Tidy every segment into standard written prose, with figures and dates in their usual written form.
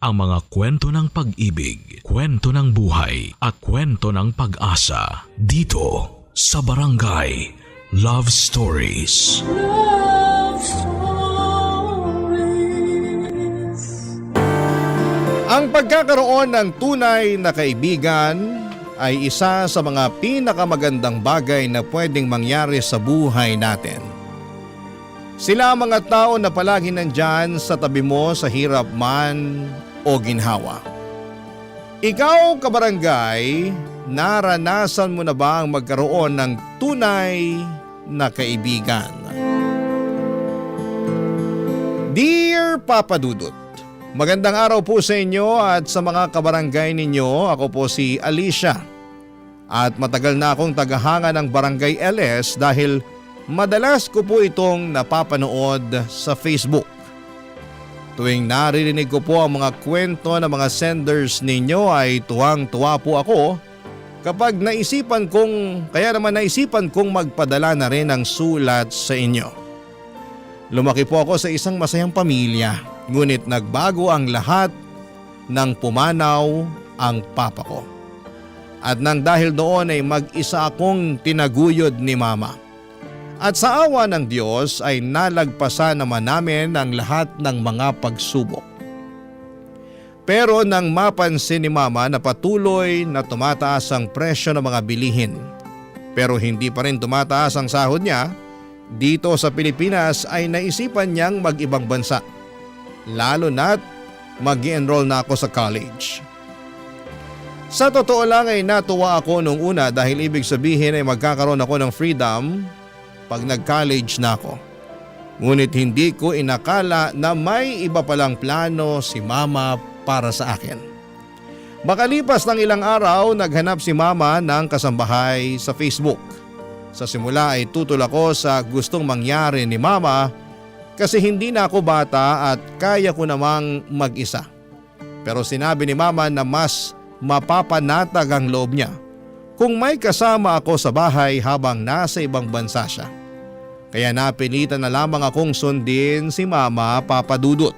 ang mga kwento ng pag-ibig, kwento ng buhay at kwento ng pag-asa dito sa Barangay Love Stories. Love Stories. Ang pagkakaroon ng tunay na kaibigan ay isa sa mga pinakamagandang bagay na pwedeng mangyari sa buhay natin. Sila ang mga tao na palagi nandyan sa tabi mo sa hirap man o ginhawa. Ikaw, kabarangay, naranasan mo na ba ang magkaroon ng tunay na kaibigan? Dear Papa Dudut, magandang araw po sa inyo at sa mga kabarangay ninyo. Ako po si Alicia at matagal na akong tagahanga ng Barangay LS dahil madalas ko po itong napapanood sa Facebook. Tuwing naririnig ko po ang mga kwento ng mga senders ninyo ay tuwang-tuwa po ako kapag naisipan kong magpadala na rin ng sulat sa inyo. Lumaki po ako sa isang masayang pamilya, ngunit nagbago ang lahat nang pumanaw ang papa ko. At nang dahil doon ay mag-isa akong tinaguyod ni mama. At sa awa ng Diyos ay nalagpasan naman namin ang lahat ng mga pagsubok. Pero nang mapansin ni mama na patuloy na tumataas ang presyo ng mga bilihin, pero hindi pa rin tumataas ang sahod niya, dito sa Pilipinas ay naisipan niyang mag-ibang bansa. Lalo na't mag-i-enroll na ako sa college. Sa totoo lang ay natuwa ako nung una dahil ibig sabihin ay magkakaroon ako ng freedom pag nag-college na ako. Ngunit hindi ko inakala na may iba palang plano si mama para sa akin. Makalipas ng ilang araw, naghanap si mama ng kasambahay sa Facebook. Sa simula ay tutol ako sa gustong mangyari ni mama kasi hindi na ako bata at kaya ko namang mag-isa. Pero sinabi ni mama na mas mapapanatag ang loob niya kung may kasama ako sa bahay habang nasa ibang bansa siya. Kaya napilitan na lamang akong sundin si Mama, Papa Dudut.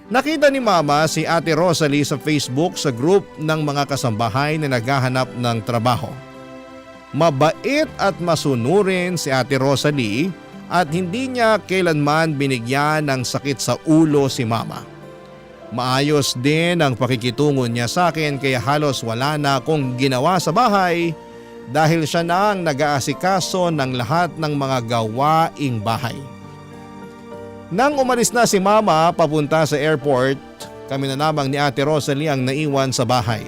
Nakita ni Mama si Ate Rosalie sa Facebook sa group ng mga kasambahay na naghahanap ng trabaho. Mabait at masunurin si Ate Rosalie at hindi niya kailanman binigyan ng sakit sa ulo si Mama. Maayos din ang pakikitungo niya sa akin kaya halos wala na akong ginawa sa bahay dahil siya na ang nag-aasikaso ng lahat ng mga gawaing bahay. Nang umalis na si Mama papunta sa airport, kami na lamang ni Ate Rosalie ang naiwan sa bahay.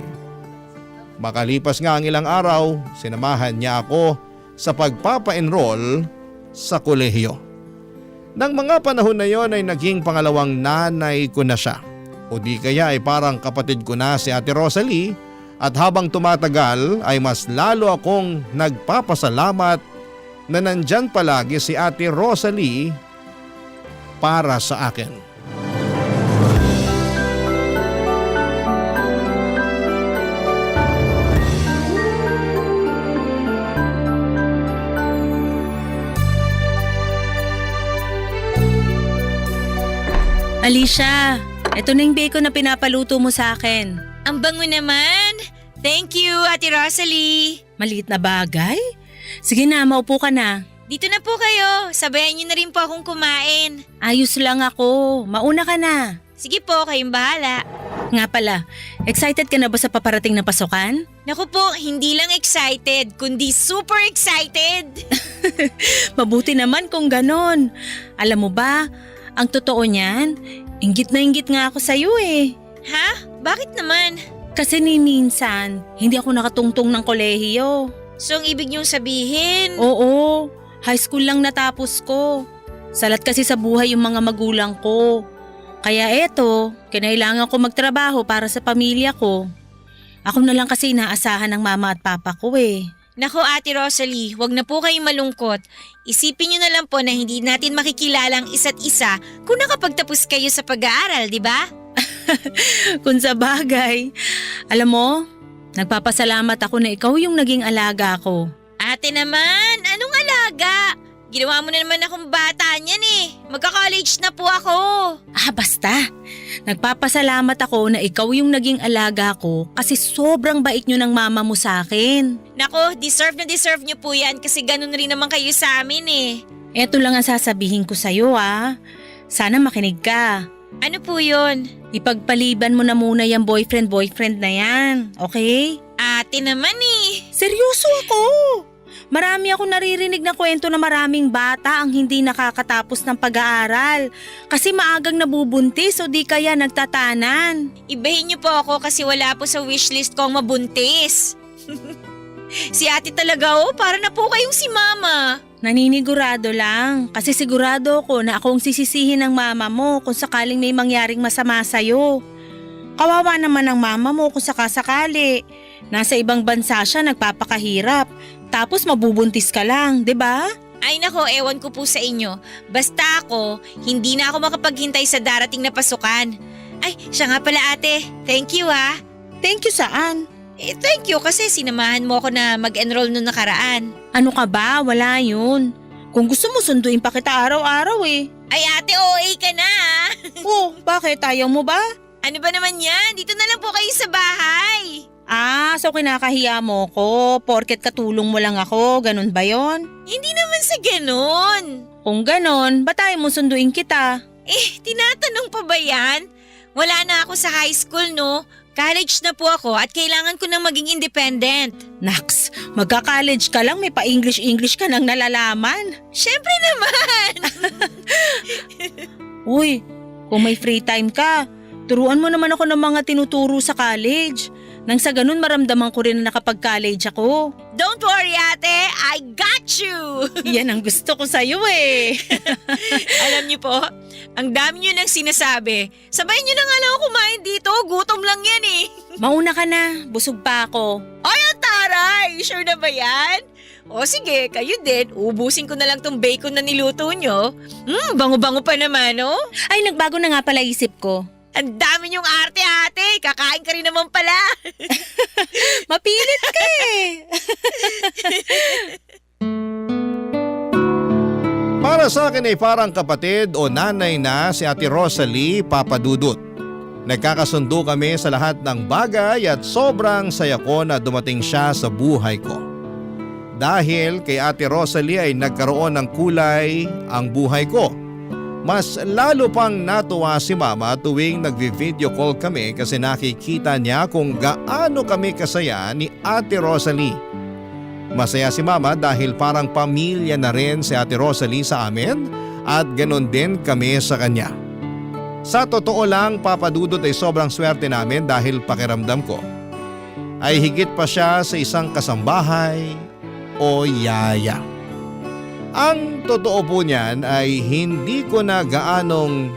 Makalipas nga ang ilang araw, sinamahan niya ako sa pagpapa-enroll sa kolehiyo. Nang mga panahon na yon ay naging pangalawang nanay ko na siya. O di kaya ay parang kapatid ko na si Ate Rosalie at habang tumatagal ay mas lalo akong nagpapasalamat na nandyan palagi si Ate Rosalie para sa akin. Alicia, eto na yung bacon na pinapaluto mo sa akin. Ang bango naman! Thank you, Ate Rosalie! Maliit na bagay? Sige na, maupo ka na. Dito na po kayo. Sabayan niyo na rin po akong kumain. Ayos lang ako. Mauna ka na. Sige po, kayong bahala. Nga pala, excited ka na ba sa paparating na pasukan? Naku po, hindi lang excited, kundi super excited! Mabuti naman kung ganon. Alam mo ba, ang totoo niyan, inggit na inggit nga ako sa'yo eh. Ha? Bakit naman? Kasi ni minsan, hindi ako nakatungtong ng kolehiyo. So ang ibig niyong sabihin? Oo, high school lang natapos ko. Salat kasi sa buhay yung mga magulang ko. Kaya eto, kinailangan ko magtrabaho para sa pamilya ko. Ako na lang kasi inaasahan ng mama at papa ko eh. Naku Ate Rosalie, wag na po kayong malungkot. Isipin niyo na lang po na hindi natin makikilala ang isa't isa kung nakapagtapos kayo sa pag-aaral, di ba? Kung sa bagay. Alam mo, nagpapasalamat ako na ikaw yung naging alaga ko. Ate naman, anong alaga? Ginawa mo na naman akong bata niyan eh. Magka-college na po ako. Basta. Nagpapasalamat ako na ikaw yung naging alaga ko kasi sobrang bait nyo ng mama mo sa akin. Nako, deserve na deserve niyo po yan kasi ganun rin naman kayo sa amin eh. Eto lang ang sasabihin ko sa'yo Sana makinig ka. Ano po yun? Ipagpaliban mo na muna yung boyfriend na yan, okay? Ate naman eh. Seryoso ako! Marami akong naririnig na kwento na maraming bata ang hindi nakakatapos ng pag-aaral kasi maagang nabubuntis o di kaya nagtatanan. Ibahin niyo po ako kasi wala po sa wishlist ko ang mabuntis. Si ate talaga para na po kayong si mama. Naninigurado lang kasi sigurado ko na akong sisisihin ng mama mo kung sakaling may mangyaring masama sa'yo. Kawawa naman ang mama mo kung sakasakali. Nasa ibang bansa siya nagpapakahirap. Tapos mabubuntis ka lang, 'di ba? Ay nako, ewan ko po sa inyo. Basta ako, hindi na ako makapaghintay sa darating na pasukan. Ay, siya nga pala ate. Thank you Thank you saan? Thank you kasi sinamahan mo ako na mag-enroll noong nakaraan. Ano ka ba? Wala yun. Kung gusto mo sunduin pa kita araw-araw Ay ate, OA ka na Bakit? Ayaw mo ba? Ano ba naman yan? Dito na lang po kayo sa bahay. So kinakahiya mo ko, porket katulong mo lang ako, ganun ba yon? Hindi naman sa ganon. Kung ganon, ba't ayaw mo sunduin kita? Tinatanong pa ba yan? Wala na ako sa high school, no? College na po ako at kailangan ko nang maging independent. Naks, magka-college ka lang, may pa-English ka nang nalalaman. Syempre naman! Uy, kung may free time ka, turuan mo naman ako ng mga tinuturo sa college. Nang sa ganun maramdaman ko rin na nakapag-college ako. Don't worry ate, I got you! Yan ang gusto ko sa'yo Alam niyo po, ang dami niyo nang sinasabi. Sabayin niyo na nga lang ako kumain dito, gutom lang yan Mauna ka na, busog pa ako. Ay, ang taray! Sure na ba yan? O sige, kayo din, ubusin ko na lang tong bacon na niluto nyo. Bango-bango pa naman, Ay, nagbago na nga pala isip ko. Ang dami niyong arte, ate. Kakain ka rin naman pala. Mapilit ka Para sa akin ay parang kapatid o nanay na si Ate Rosalie Papadudut. Nagkakasundo kami sa lahat ng bagay at sobrang saya ko na dumating siya sa buhay ko. Dahil kay Ate Rosalie ay nagkaroon ng kulay ang buhay ko. Mas lalo pang natuwa si Mama tuwing nagvi-video call kami kasi nakikita niya kung gaano kami kasaya ni Ate Rosalie. Masaya si Mama dahil parang pamilya na rin si Ate Rosalie sa amin at ganon din kami sa kanya. Sa totoo lang, Papadudot ay sobrang swerte namin dahil pakiramdam ko ay higit pa siya sa isang kasambahay o yaya. Ang totoo po niyan ay hindi ko na gaanong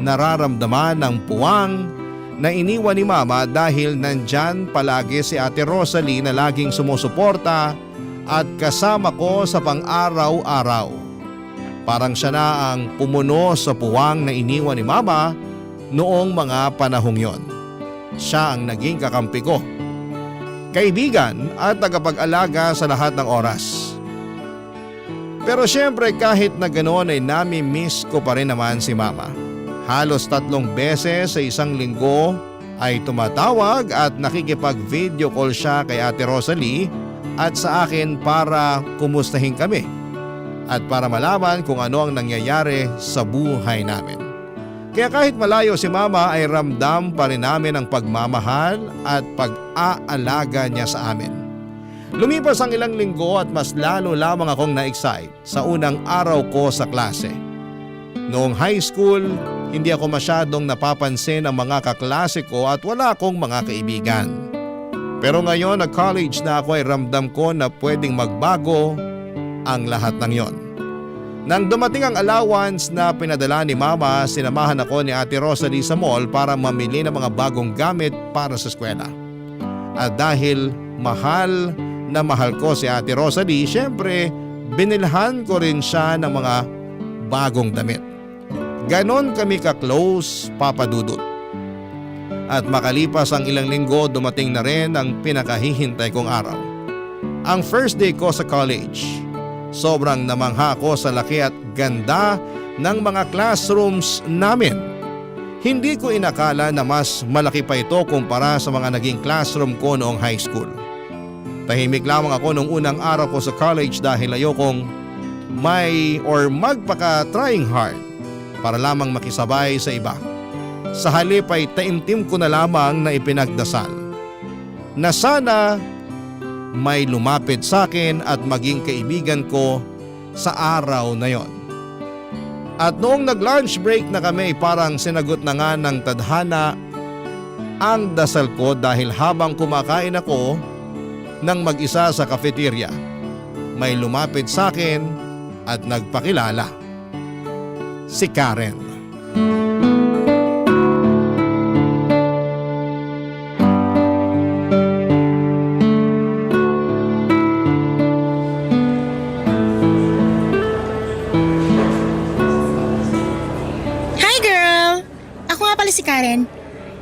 nararamdaman ng puwang na iniwan ni Mama dahil nandyan palagi si Ate Rosalie na laging sumusuporta at kasama ko sa pang-araw-araw. Parang siya na ang pumuno sa puwang na iniwan ni Mama noong mga panahong yon. Siya ang naging kakampi ko, kaibigan at tagapag-alaga sa lahat ng oras. Pero syempre kahit na ganoon ay nami-miss ko pa rin naman si Mama. Halos 3 beses sa isang linggo ay tumatawag at nakikipag-video call siya kay Ate Rosalie at sa akin para kumustahin kami at para malaman kung ano ang nangyayari sa buhay namin. Kaya kahit malayo si Mama ay ramdam pa rin namin ang pagmamahal at pag-aalaga niya sa amin. Lumipas ang ilang linggo at mas lalo lamang akong na-excite sa unang araw ko sa klase. Noong high school, hindi ako masyadong napapansin ang mga kaklase ko at wala akong mga kaibigan. Pero ngayon na college na ako ay ramdam ko na pwedeng magbago ang lahat ng yon. Nang dumating ang allowance na pinadala ni Mama, sinamahan ako ni Ate Rosalie sa mall para mamili ng mga bagong gamit para sa eskwela. At dahil mahal na mahal ko si Ate Rosalie, syempre binilhan ko rin siya ng mga bagong damit. Ganon kami ka-close, Papadudut. At makalipas ang ilang linggo, dumating na rin ang pinakahihintay kong araw. Ang first day ko sa college. Sobrang namangha ko sa laki at ganda ng mga classrooms namin. Hindi ko inakala na mas malaki pa ito kumpara sa mga naging classroom ko noong high school. Tahimik lamang ako nung unang araw ko sa college dahil ayokong magpaka-trying hard para lamang makisabay sa iba. Sa halip ay taimtim ko na lamang na ipinagdasal na sana may lumapit sa akin at maging kaibigan ko sa araw na yon. At noong nag-lunch break na kami, parang sinagot na nga ng tadhana ang dasal ko dahil habang kumakain ako ng mag-isa sa cafeteria, may lumapit sa akin at nagpakilala. Si Karen. Si Karen,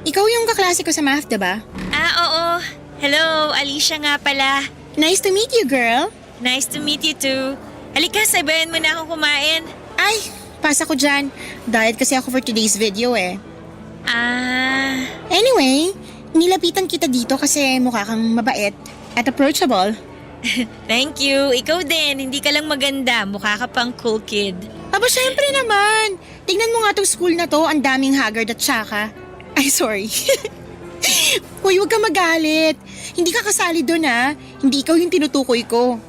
ikaw yung kaklase ko sa math, diba? Oo. Hello, Alicia nga pala. Nice to meet you, girl. Nice to meet you too. Halika, sabayan mo na akong kumain. Ay, pasa ko dyan. Diet kasi ako for today's video eh. Anyway, nilapitan kita dito kasi mukha kang mabait at approachable. Thank you. Ikaw din, hindi ka lang maganda. Mukha ka pang cool kid. Aba, syempre naman. Tingnan mo nga tong school na to, ang daming haggard at tsaka. Ay, sorry. Hoy, huwag kang magalit. Hindi ka kasali doon ha. Hindi ikaw yung tinutukoy ko.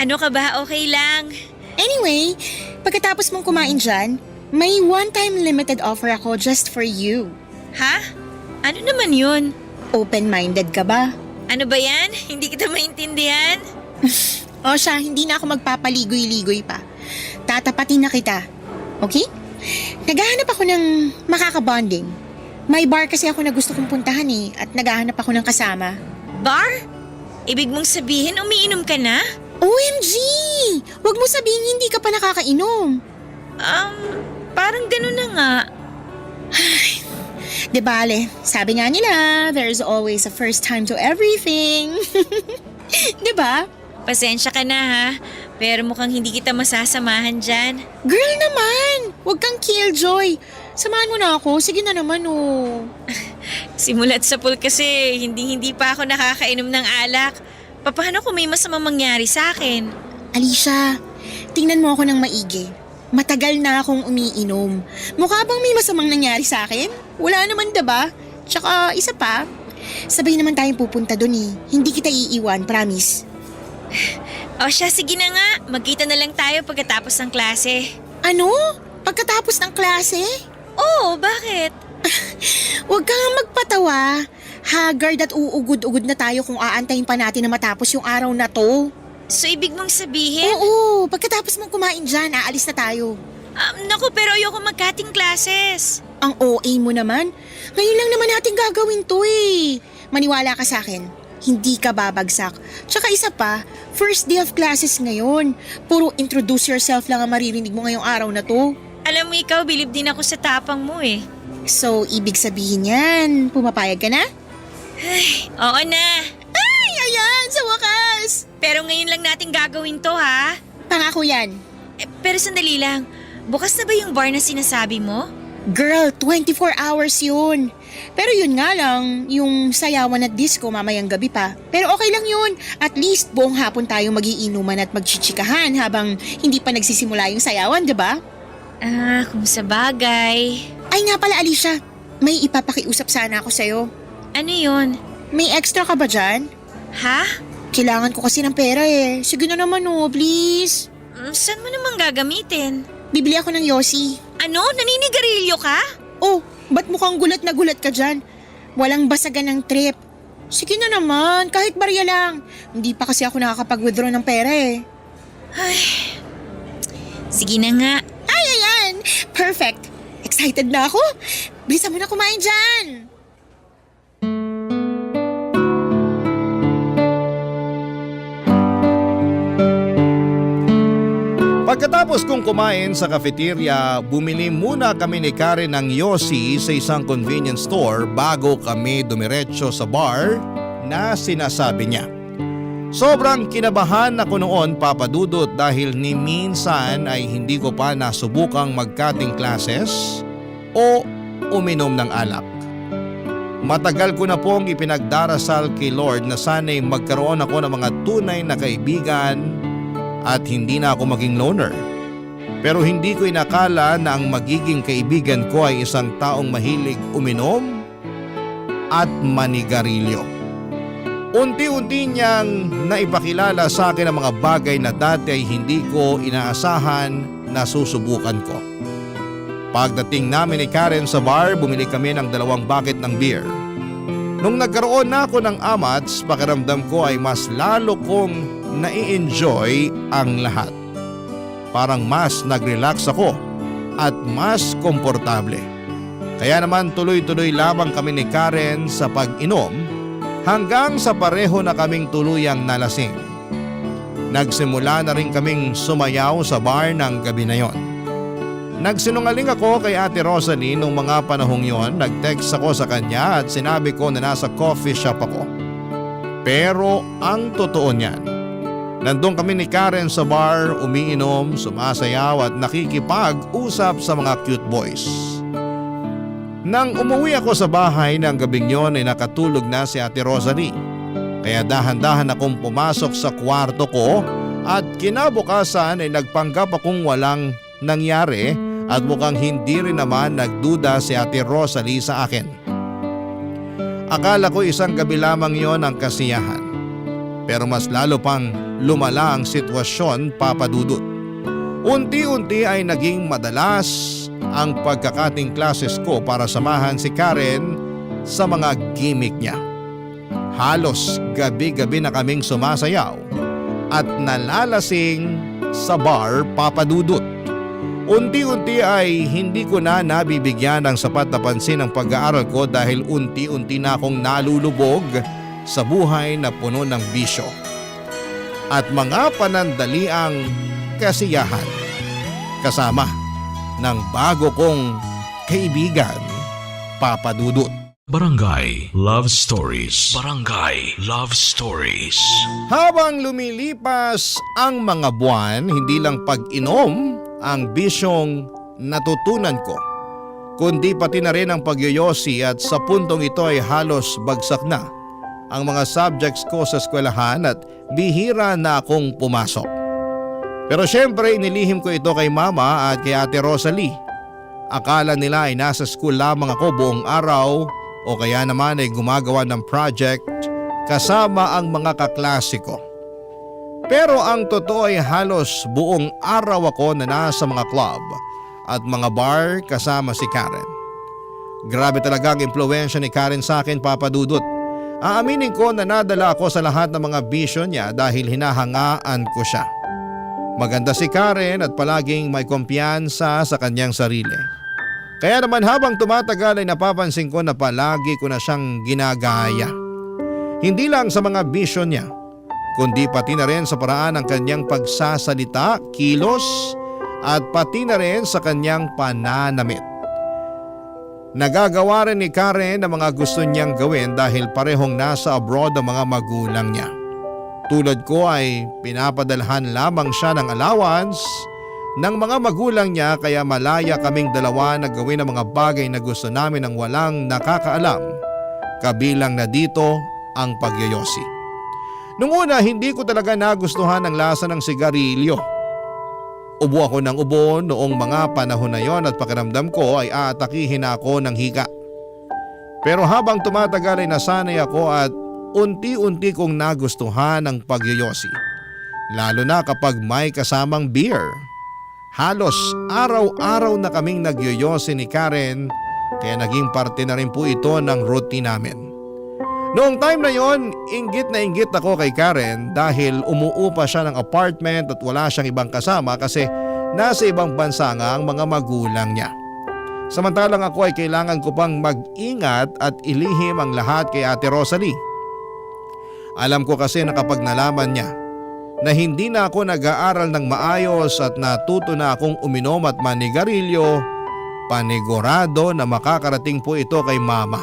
Ano ka ba? Okay lang. Anyway, pagkatapos mong kumain dyan, may one-time limited offer ako just for you. Ha? Ano naman yun? Open-minded ka ba? Ano ba yan? Hindi kita maintindihan. O siya, hindi na ako magpapaligoy-ligoy pa. Tatapatin na kita. Okay? Naghahanap ako ng makakabonding. May bar kasi ako na gusto kong puntahan at naghahanap ako ng kasama. Bar? Ibig mong sabihin umiinom ka na? OMG! Huwag mo sabihin hindi ka pa nakakainom. Parang ganun na nga. De bale, sabi nga nila, there's always a first time to everything. Diba? Pasensya ka na ha, pero mukhang hindi kita masasamahan dyan. Girl naman! Huwag kang killjoy. Samahan mo na ako. Sige na naman oh. Simulat sa pool kasi hindi pa ako nakakainom ng alak. Paano kung may masamang mangyari sa akin? Alicia, tingnan mo ako ng maigi. Matagal na akong umiinom. Mukha bang may masamang nangyari sa akin? Wala naman diba? Tsaka isa pa, sabay naman tayong pupunta dun eh. Hindi kita iiwan, promise. O siya, sige na nga. Magkita na lang tayo pagkatapos ng klase. Ano? Pagkatapos ng klase? Oo, bakit? Huwag kang magpatawa. Haggard at uugod-ugod na tayo kung aantayin pa natin na matapos yung araw na to. So ibig mong sabihin? Oo, pagkatapos mong kumain dyan, aalis na tayo. Naku, pero ayoko mag-cutting classes. Ang OA mo naman. Ngayon lang naman natin gagawin to eh. Maniwala ka sa akin. Hindi ka babagsak. Tsaka isa pa, first day of classes ngayon. Puro introduce yourself lang ang maririnig mo ngayong araw na to. Alam mo ikaw, bilib din ako sa tapang mo eh. So, ibig sabihin yan, pumapayag ka na? Ay, oo na. Ay, ayan, sa wakas! Pero ngayon lang natin gagawin to ha. Pangako yan. Pero sandali lang, bukas na ba yung bar na sinasabi mo? Girl, 24 hours yun. Pero yun nga lang, yung sayawan at disco mamayang gabi pa. Pero okay lang yun. At least buong hapon tayo magiinuman at magchichikahan habang hindi pa nagsisimula yung sayawan, diba? Kung sa bagay. Ay nga pala Alicia, may ipapakiusap sana ako sa'yo. Ano yun? May extra ka ba dyan? Ha? Kailangan ko kasi ng pera eh. Sige na naman please. Saan mo naman gagamitin? Bibili ako ng Yossi. Ano? Naninigarilyo ka? Oh, ba't mukhang gulat na gulat ka dyan? Walang basagan ng trip. Sige na naman, kahit barya lang. Hindi pa kasi ako nakakapag-withdraw ng pera eh. Ay, sige na nga. Ay, ayan! Perfect! Excited na ako! Bilisan mo na kumain dyan! Pagkatapos kong kumain sa cafeteria, bumili muna kami ni Karen ng Yossi sa isang convenience store bago kami dumiretso sa bar na sinasabi niya. Sobrang kinabahan ako noon, Papa Dudut, dahil ni minsan ay hindi ko pa nasubukang magkating classes o uminom ng alak. Matagal ko na pong ipinagdarasal kay Lord na sana'y magkaroon ako ng mga tunay na kaibigan at hindi na ako maging loner. Pero hindi ko inakala na ang magiging kaibigan ko ay isang taong mahilig uminom at manigarilyo. Unti-unti niyang naipakilala sa akin ang mga bagay na dati ay hindi ko inaasahan na susubukan ko. Pagdating namin ni Karen sa bar, bumili kami ng 2 bucket ng beer. Nung nagkaroon na ako ng amats, pakiramdam ko ay mas lalo kong nai-enjoy ang lahat. Parang mas nag-relax ako at mas komportable. Kaya naman tuloy-tuloy lamang kami ni Karen sa pag-inom hanggang sa pareho na kaming tuluyang nalasing. Nagsimula na rin kaming sumayaw sa bar ng gabi na yon. Nagsinungaling ako kay Ate Rosalie nung mga panahong yon. Nag-text ako sa kanya at sinabi ko na nasa coffee shop ako. Pero ang totoo niyan, nandun kami ni Karen sa bar, umiinom, sumasayaw at nakikipag-usap sa mga cute boys. Nang umuwi ako sa bahay ng gabing yon ay nakatulog na si Ate Rosalie. Kaya dahan-dahan akong pumasok sa kwarto ko at kinabukasan ay nagpanggap akong walang nangyari at mukhang hindi rin naman nagduda si Ate Rosalie sa akin. Akala ko isang gabi lamang yon ang kasiyahan. Pero mas lalo pang lumala ang sitwasyon, Papa Dudut. Unti-unti ay naging madalas ang pagkakating classes ko para samahan si Karen sa mga gimmick niya. Halos gabi-gabi na kaming sumasayaw at nalalasing sa bar, Papa Dudut. Unti-unti ay hindi ko na nabibigyan ng sapat na pansin ang pag-aaral ko dahil unti-unti na akong nalulubog sa buhay na puno ng bisyo at mga panandaliang kasiyahan kasama ng bago kong kaibigan, Papa Dudut. Barangay Love Stories. Barangay Love Stories. Habang lumilipas ang mga buwan, hindi lang pag-inom ang bisyong natutunan ko, kundi pati na rin ang pagyoyosi at sa puntong ito ay halos bagsak na ang mga subjects ko sa eskwelahan at bihira na akong pumasok. Pero syempre inilihim ko ito kay Mama at kay Ate Rosalie. Akala nila ay nasa school lamang ako buong araw o kaya naman ay gumagawa ng project kasama ang mga kaklase ko. Pero ang totoo ay halos buong araw ako na nasa mga club at mga bar kasama si Karen. Grabe talaga ang impluwensya ni Karen sa akin, Papa Dudut. Aaminin ko na nadala ako sa lahat ng mga bisyo niya dahil hinahangaan ko siya. Maganda si Karen at palaging may kumpiyansa sa kanyang sarili. Kaya naman habang tumatagal ay napapansin ko na palagi ko na siyang ginagaya. Hindi lang sa mga bisyo niya, kundi pati na rin sa paraan ng kanyang pagsasalita, kilos at pati na rin sa kanyang pananamit. Nagagawa rin ni Karen ang mga gusto niyang gawin dahil parehong nasa abroad ang mga magulang niya. Tulad ko ay pinapadalhan lamang siya ng allowance ng mga magulang niya kaya malaya kaming dalawa na gawin ang mga bagay na gusto namin ng walang nakakaalam, kabilang na dito ang pagyoyosi. Nung una hindi ko talaga nagustuhan ang lasa ng sigarilyo. Ubo ako ng ubo noong mga panahon na yon at pakiramdam ko ay aatakihin ako ng hika. Pero habang tumatagal ay nasanay ako at unti-unti kong nagustuhan ang pagyoyosi. Lalo na kapag may kasamang beer. Halos araw-araw na kaming nagyoyosi ni Karen kaya naging parte na rin po ito ng routine namin. Noong time na yon, inggit na inggit ako kay Karen dahil umuupa siya ng apartment at wala siyang ibang kasama kasi nasa ibang bansa nga ang mga magulang niya. Samantalang ako ay kailangan ko pang mag-ingat at ilihim ang lahat kay Ate Rosalie. Alam ko kasi na kapag nalaman niya na hindi na ako nag-aaral ng maayos at natuto na akong uminom at manigarilyo, panigurado na makakarating po ito kay Mama.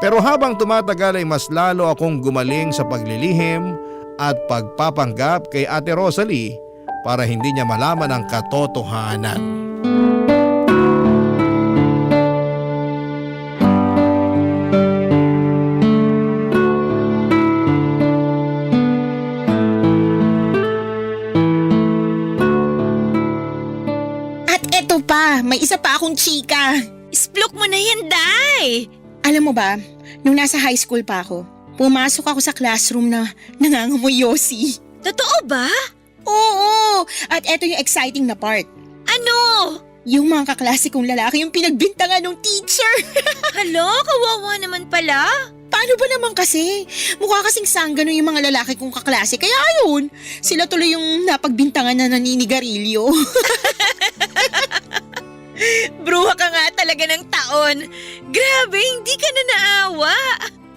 Pero habang tumatagal ay mas lalo akong gumaling sa paglilihim at pagpapanggap kay Ate Rosalie para hindi niya malaman ang katotohanan. At eto pa, may isa pa akong chika. Isplok mo na yan, Day! Alam mo ba, nung nasa high school pa ako, pumasok ako sa classroom na nangangamoy yosi. Totoo ba? Oo! At eto yung exciting na part. Ano? Yung mga kaklase kong lalaki yung pinagbintangan ng teacher. Hala, kawawa naman pala. Paano ba naman kasi? Mukha kasing sanggano yung mga lalaki kong kaklase. Kaya ayun, sila tuloy yung napagbintangan na naninigarilyo. Bruha ka nga talaga ng taon. Grabe, hindi ka na naawa.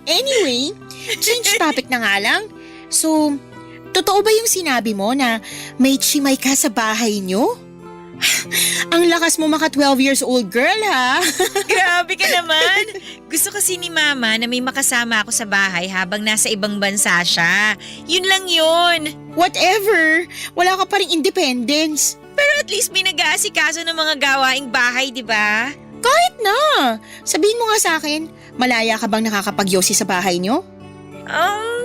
Anyway, change topic na nga lang. So, totoo ba yung sinabi mo na may chimay ka sa bahay nyo? Ang lakas mo maka 12 years old girl ha. Grabe ka naman. Gusto kasi ni Mama na may makasama ako sa bahay habang nasa ibang bansa siya. Yun lang yun. Whatever, wala ka pa rin independence. Pero at least may nag-aasikaso ng mga gawaing bahay, di ba? Kahit na. Sabihin mo nga sa akin, malaya ka bang nakakapagyosi sa bahay nyo?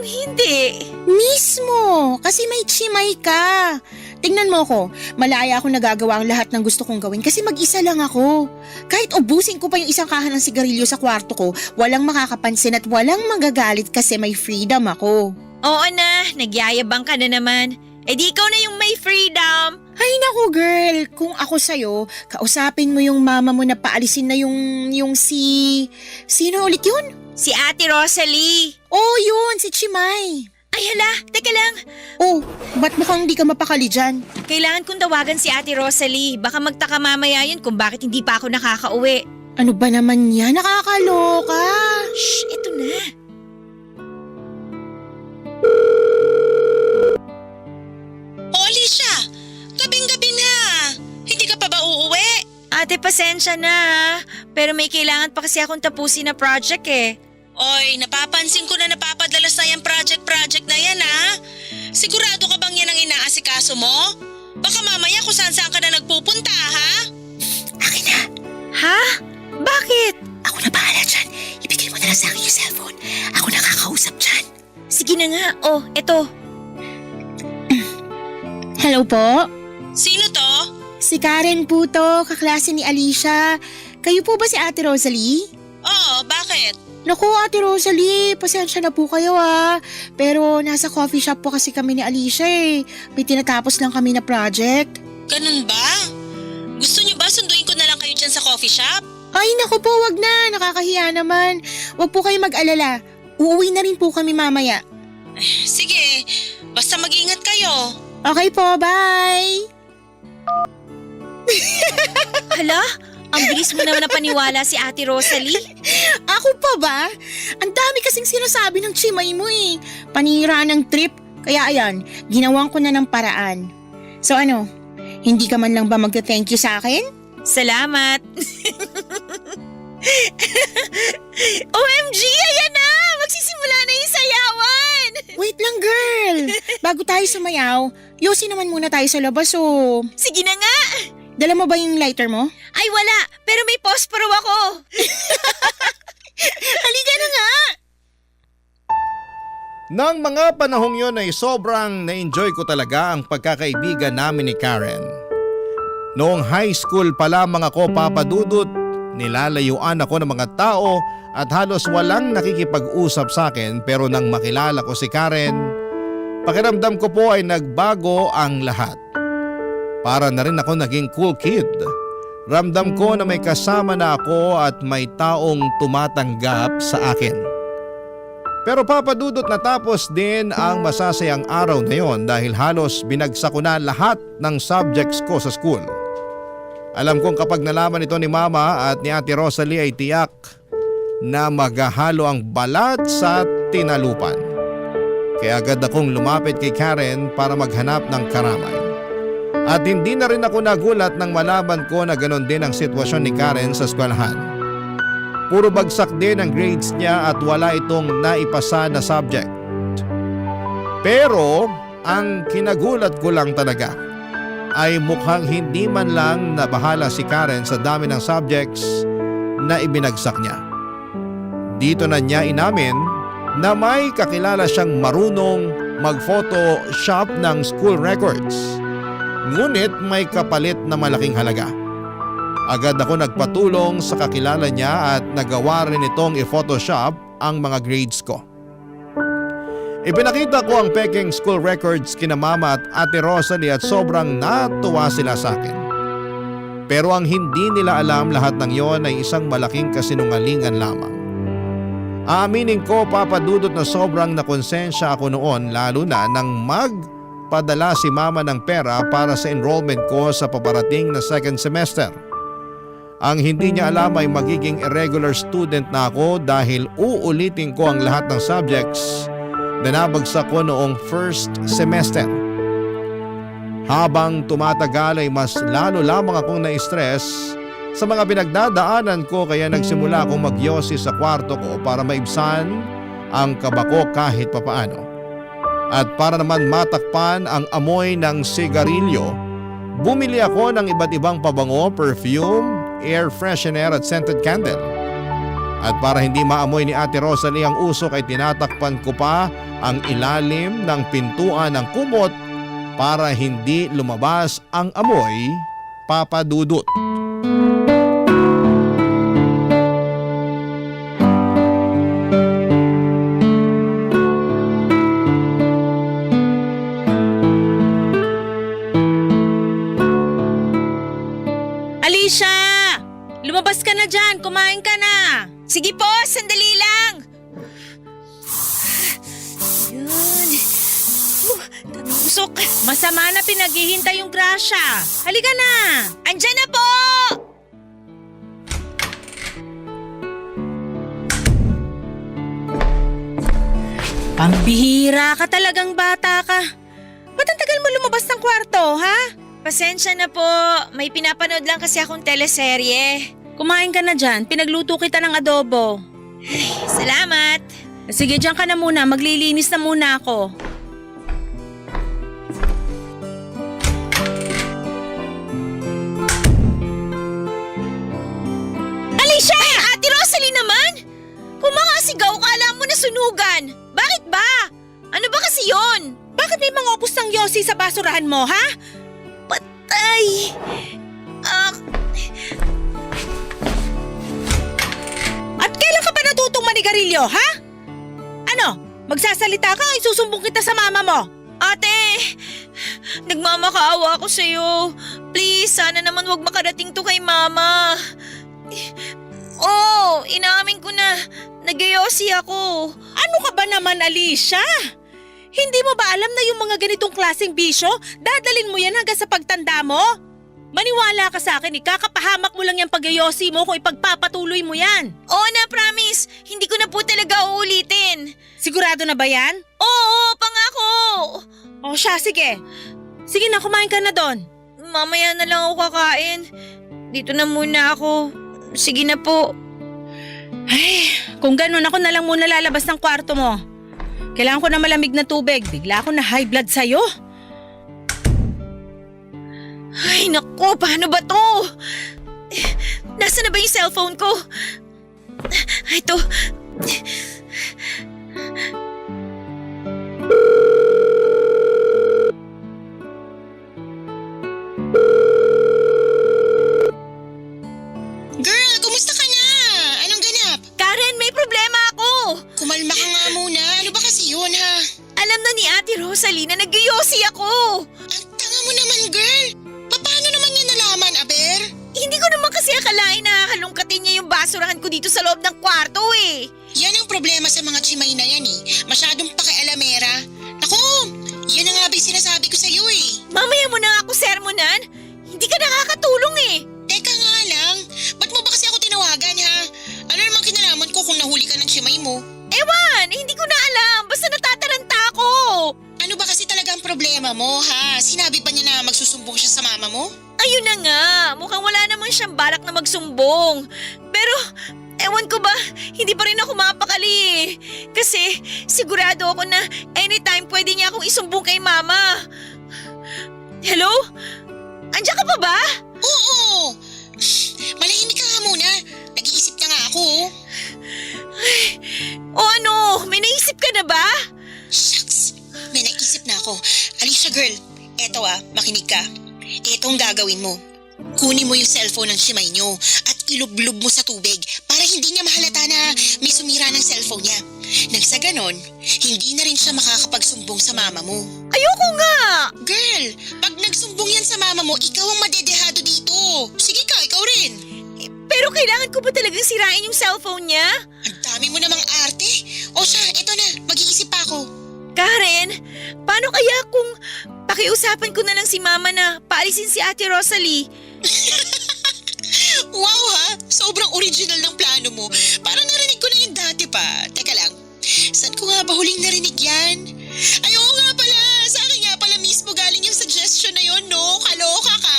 Hindi. Mismo, kasi may chimay ka. Tingnan mo ko, malaya akong nagagawa ang lahat ng gusto kong gawin kasi mag-isa lang ako. Kahit ubusin ko pa yung isang kahan ng sigarilyo sa kwarto ko, walang makakapansin at walang magagalit kasi may freedom ako. Oo na, nagyayabang ka na naman. Eh di ikaw na yung may freedom. Ay naku girl, kung ako sa'yo, kausapin mo yung mama mo na paalisin na yung si... Sino ulit yun? Si Ate Rosalie. Oh yun, si Chimay. Ay hala, teka lang. Oh, ba't mukhang hindi ka mapakali dyan? Kailangan kong tawagan si Ate Rosalie. Baka magtaka mamaya yun kung bakit hindi pa ako nakakauwi. Ano ba naman yan? Nakakaloka. Shh, eto na. Alicia, gabing-gabi na. Hindi ka pa ba uuwi? Ate, pasensya na ha. Pero may kailangan pa kasi akong tapusin na project eh. Oy, napapansin ko na napapadalas na yung project na yan ha. Sigurado ka bang yan ang inaasikaso mo? Baka mamaya kung saan-saan ka na nagpupunta ha? Akin na. Ha? Bakit? Ako na bahala dyan. Ibigay mo na lang sa akin yung cellphone. Ako nakakausap dyan. Sige na nga. Oh, eto. Hello po? Sino to? Si Karen po to, kaklase ni Alicia. Kayo po ba si Ate Rosalie? Oo, bakit? Naku, Ate Rosalie, pasensya na po kayo ah. Pero nasa coffee shop po kasi kami ni Alicia eh. May tinatapos lang kami na project. Ganun ba? Gusto niyo ba sunduin ko na lang kayo dyan sa coffee shop? Ay naku po, wag na. Nakakahiya naman. Wag po kayo mag-alala. Uuwi na rin po kami mamaya. Sige, basta mag-ingat kayo. Okay po, bye! Hala, ang bilis mo naman napaniwala si Ate Rosalie. Ako pa ba? Ang dami kasing sinasabi ng chimay mo eh. Panira ng trip. Kaya ayan, ginawan ko na ng paraan. So ano, hindi ka man lang ba magta-thank you sa akin? Salamat. OMG, ayan na! Magsisimula na yung sayawan! Wait lang girl! Bago tayo sumayaw, yosi naman muna tayo sa labas oh. Sige na nga! Dala mo ba yung lighter mo? Ay wala, pero may posporo ako. Halika na nga! Nang mga panahong yon ay sobrang na-enjoy ko talaga ang pagkakaibigan namin ni Karen. Noong high school pa lamang ako papadudot, nilalayuan ako ng mga tao at halos walang nakikipag-usap sa akin, pero nang makilala ko si Karen, pakiramdam ko po ay nagbago ang lahat. Para na rin ako naging cool kid. Ramdam ko na may kasama na ako at may taong tumatanggap sa akin. Pero papadudot natapos din ang masasayang araw na yon dahil halos binagsak ko na lahat ng subjects ko sa school. Alam kong kapag nalaman ito ni Mama at ni Ate Rosalie ay tiyak na maghahalo ang balat sa tinalupan. Kaya agad akong lumapit kay Karen para maghanap ng karamay. At hindi na rin ako nagulat nang malaman ko na ganon din ang sitwasyon ni Karen sa eskwelahan. Puro bagsak din ang grades niya at wala itong naipasa na subject. Pero ang kinagulat ko lang talaga ay mukhang hindi man lang nabahala si Karen sa dami ng subjects na ibinagsak niya. Dito na niya inamin na may kakilala siyang marunong mag-photoshop ng school records. Ngunit may kapalit na malaking halaga. Agad ako nagpatulong sa kakilala niya at nagawa rin itong i-photoshop ang mga grades ko. Ipinakita ko ang peking school records kina Mama at Ate Rosalie at sobrang natuwa sila sa akin. Pero ang hindi nila alam, lahat ng yon ay isang malaking kasinungalingan lamang. Aaminin ko, Papa Dudut, na sobrang nakonsensya ako noon, lalo na nang magpadala si Mama ng pera para sa enrollment ko sa paparating na second semester. Ang hindi niya alam ay magiging irregular student na ako dahil uulitin ko ang lahat ng subjects na nabagsak ko noong first semester. Habang tumatagal ay mas lalo lamang akong na-stress sa mga pinagdadaanan ko, kaya nagsimula akong magyosi sa kwarto ko para maibsan ang kaba ko kahit papaano. At para naman matakpan ang amoy ng sigarilyo, bumili ako ng iba't ibang pabango, perfume, air freshener at scented candle. At para hindi maamoy ni Ate Rosalie ang usok ay tinatakpan ko pa ang ilalim ng pintuan ng kumot para hindi lumabas ang amoy, Papa Dudut. Alicia! Lumabas ka na dyan! Kumain ka na! Sige po, sandali lang. Yun. Usok. Masama na pinaghihintay yung grasya. Halika na! Andyan na po! Pambihira ka, talagang bata ka. Ba't ang tagal mo lumabas ng kwarto, ha? Pasensya na po. May pinapanood lang kasi akong teleserye. Kumain ka na dyan. Pinagluto kita ng adobo. Salamat. Sige, dyan ka na muna. Maglilinis na muna ako. Alicia! Ay, Ate Rosalie naman! Kumangasigaw ka, alam mo na sunugan. Bakit ba? Ano ba kasi yon? Bakit may mga upos ng yosi sa basurahan mo, ha? Patay! At kailan ka pa natutong manigarilyo, ha? Ano? Magsasalita ka, isusumbong kita sa mama mo. Ate! Nagmamakaawa ako sa'yo. Please, sana naman wag makarating to kay Mama. Oh, inaamin ko na. Nagyosi ako. Ano ka ba naman, Alicia? Hindi mo ba alam na yung mga ganitong klaseng bisyo, dadalin mo yan hanggang sa pagtanda mo? Maniwala ka sa akin, ikakapahamak mo lang yung pagyosi mo kung ipagpapatuloy mo yan. Oo na, promise. Hindi ko na po talaga uulitin. Sigurado na ba yan? Oo, pangako. O siya, sige. Sige na, kumain ka na doon. Mamaya na lang ako kakain. Dito na muna ako. Sige na po. Ay, kung ganun ako na lang muna lalabas ng kwarto mo. Kailangan ko na malamig na tubig. Bigla ako na high blood sa'yo. Ay, naku, paano ba to? Nasaan na ba yung cellphone ko? Ay, ito. Girl, kumusta ka na? Anong ganap? Karen, may problema ako. Kumalma ka nga muna. Ano ba kasi yun, ha? Alam na ni Ate Rosalie na nagyosi ako. Ang tanga mo naman, girl. Paano naman niya nalaman, Aber? Hindi ko naman kasi akalain na halongkatin niya yung basurahan ko dito sa loob ng kwarto eh. Yan ang problema sa mga chimay na yan, eh. Masyadong pakialamera. Naku, yan ang nga ba yung sinasabi ko sa'yo, eh. Mamaya mo na ako sermonan. Hindi ka nakakatulong eh. Teka nga lang, ba't mo ba kasi ako tinawagan, ha? Ano naman kinalaman ko kung nahuli ka ng chimay mo? Ewan, hindi ko na alam. Basta natataranta ako. Ano ba kasi talaga ang problema mo, ha? Sinabi ba niya na magsusumbong siya sa mama mo? Ayun na nga, mukhang wala naman siyang balak na magsumbong. Pero, ewan ko ba, hindi pa rin ako mapakali eh. Kasi, sigurado ako na anytime pwede niya akong isumbong kay Mama. Hello? Andiyan ka pa ba? Oo! Malahimik ka nga muna. Nag-iisip na nga ako. O ano, may naisip ka na ba? Shucks! May naisip na ako. Alicia girl, eto makinig ka. Eto ang gagawin mo. Kunin mo yung cellphone ng Shimay nyo at ilublob mo sa tubig para hindi niya mahalata na may sumira ng cellphone niya. Nang sa ganon, hindi na rin siya makakapagsumbong sa mama mo. Ayoko nga! Girl, pag nagsumbong yan sa mama mo, ikaw ang madedehado dito. Sige ka, ikaw rin. Pero kailangan ko ba talagang sirain yung cellphone niya? Ang dami mo namang arte. O siya, eto na, mag-iisip pa ako. Karen, paano kaya kung pakiusapan ko na lang si Mama na paalisin si Ate Rosalie? Wow ha, sobrang original ng plano mo. Parang narinig ko na yung dati pa. Teka lang, saan ko nga ba huling narinig yan? Ay oo nga pala, sa akin nga pala mismo galing yung suggestion na yun, no? Kaloka ka.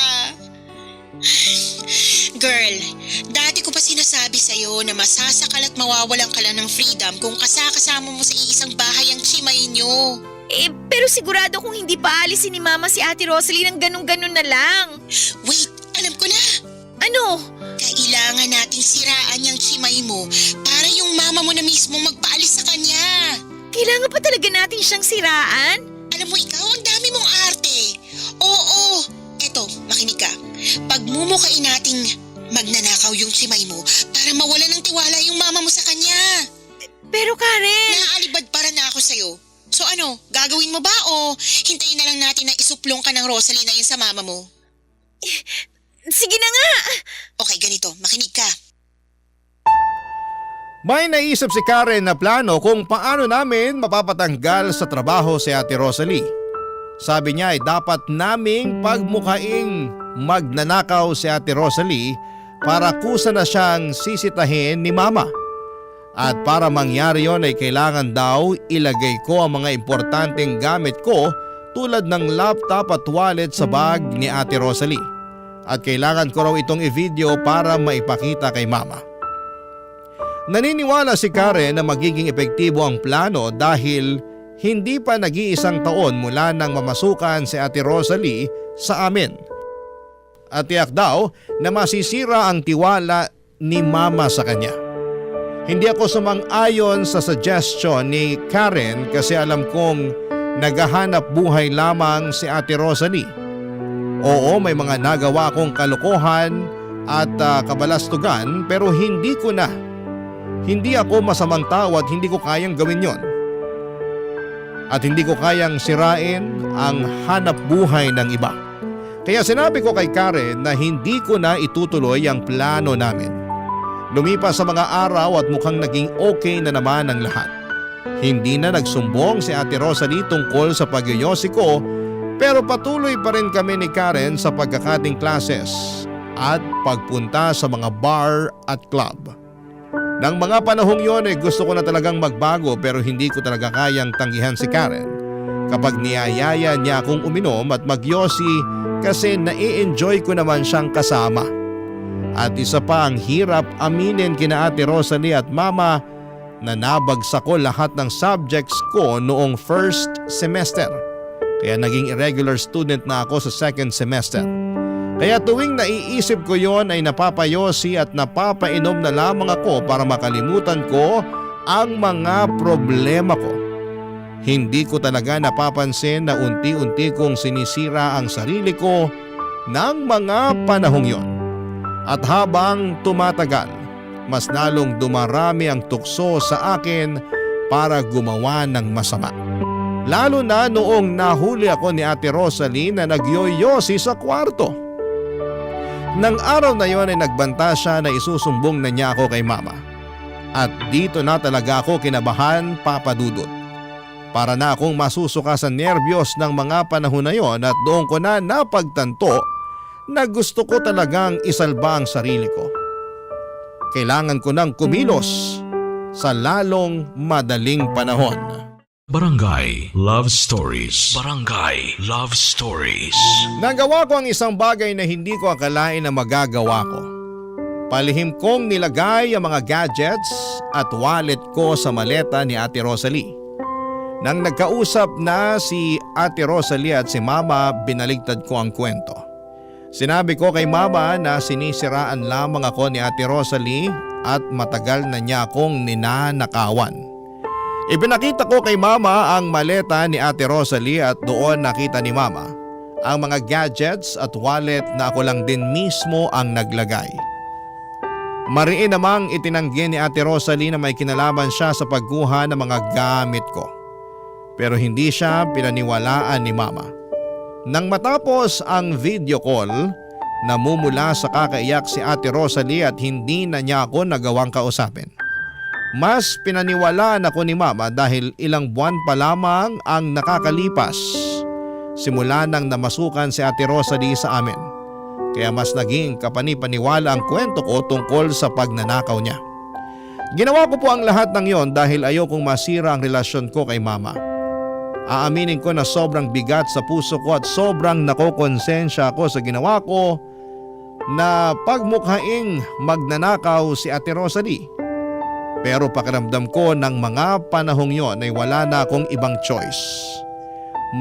Girl, dati ko pa sinasabi sa'yo na masasakal at mawawalan ka lang ng freedom kung kasama mo sa iisang bahay ang Shimay nyo. Pero sigurado kung hindi paalisin ni Mama si Ate Rosalie ng ganun-ganun na lang. Wait, alam ko na. Ano? Kailangan nating siraan yung Shimay mo para yung mama mo na mismo magpaalis sa kanya. Kailangan pa talaga natin siyang siraan? Alam mo ikaw, ang dami mong arte. Oo, eto, makinig ka. Pagmumukain nating magnanakaw yung Shimay mo para mawala ng tiwala yung mama mo sa kanya. Pero Karen… Naaalibad para na ako sa'yo. So ano, gagawin mo ba o hintayin na lang natin na isuplong ka ng Rosalie na yun sa mama mo? Sige na nga! Okay, ganito, makinig ka. May naisip si Karen na plano kung paano namin mapapatanggal sa trabaho si Ate Rosalie. Sabi niya ay dapat naming pagmukaing magnanakaw si Ate Rosalie para kusa na siyang sisitahin ni Mama. At para mangyari yon ay kailangan daw ilagay ko ang mga importanteng gamit ko tulad ng laptop at wallet sa bag ni Ate Rosalie. At kailangan ko raw itong i-video para maipakita kay Mama. Naniniwala si Karen na magiging epektibo ang plano dahil hindi pa nag-iisang taon mula nang mamasukan si Ate Rosalie sa amin. At tiyak daw na masisira ang tiwala ni Mama sa kanya. Hindi ako sumang-ayon sa suggestion ni Karen kasi alam kong naghahanap buhay lamang si Ate Rosalie. Oo, may mga nagawa akong kalokohan at kabalastugan pero hindi ko na. Hindi ako masamang tao at hindi ko kayang gawin yon. At hindi ko kayang sirain ang hanap buhay ng iba. Kaya sinabi ko kay Karen na hindi ko na itutuloy ang plano namin. Lumipas sa mga araw at mukhang naging okay na naman ang lahat. Hindi na nagsumbong si Ate Rosalie tungkol sa pagyoyosi ko pero patuloy pa rin kami ni Karen sa pagkakating classes at pagpunta sa mga bar at club. Nang mga panahong yon ay gusto ko na talagang magbago pero hindi ko talaga kayang tanggihan si Karen kapag niyayaya niya akong uminom at magyosi kasi nai-enjoy ko naman siyang kasama. At isa pa ang hirap aminin kina Ate Rosalie at Mama na nabagsak ko lahat ng subjects ko noong first semester. Kaya naging irregular student na ako sa second semester. Kaya tuwing naiisip ko yon ay napapayosi at napapainom na lamang ako para makalimutan ko ang mga problema ko. Hindi ko talaga napapansin na unti-unti kong sinisira ang sarili ko ng mga panahong yon. At habang tumatagal, mas lalong dumarami ang tukso sa akin para gumawa ng masama. Lalo na noong nahuli ako ni Ate Rosalie na nagyoyosi sa kwarto. Nang araw na yon ay nagbanta siya na isusumbong na niya ako kay Mama. At dito na talaga ako kinabahan, Papa Dudut. Para na akong masusuka sa nerbiyos ng mga panahon na yon at doon ko na napagtanto na gusto ko talagang isalba ang sarili ko. Kailangan ko nang kumilos sa lalong madaling panahon. Barangay Love Stories. Barangay Love Stories. Nagawa ko ang isang bagay na hindi ko akalain na magagawa ko. Palihim kong nilagay ang mga gadgets at wallet ko sa maleta ni Ate Rosalie. Nang nagkausap na si Ate Rosalie at si Mama, binaligtad ko ang kwento. Sinabi ko kay Mama na sinisiraan lamang ako ni Ate Rosalie at matagal na niya akong ninanakawan. Ipinakita ko kay Mama ang maleta ni Ate Rosalie at doon nakita ni Mama ang mga gadgets at wallet na ako lang din mismo ang naglagay. Mariin namang itinanggi ni Ate Rosalie na may kinalaman siya sa pagkuha ng mga gamit ko. Pero hindi siya pinaniwalaan ni Mama. Nang matapos ang video call, namumula sa kakaiyak si Ate Rosalie at hindi na niya ako nagawang kausapin. Mas pinaniwalaan ako ni Mama dahil ilang buwan pa lamang ang nakakalipas simula nang namasukan si Ate Rosalie sa amin. Kaya mas naging kapanipaniwala ang kwento ko tungkol sa pagnanakaw niya. Ginawa ko po ang lahat ng yon dahil ayokong masira ang relasyon ko kay Mama. Aaminin ko na sobrang bigat sa puso ko at sobrang nakokonsensya ako sa ginawa ko na pagmukhaing magnanakaw si Ate Rosalie. Pero pakiramdam ko ng mga panahong yon ay wala na akong ibang choice.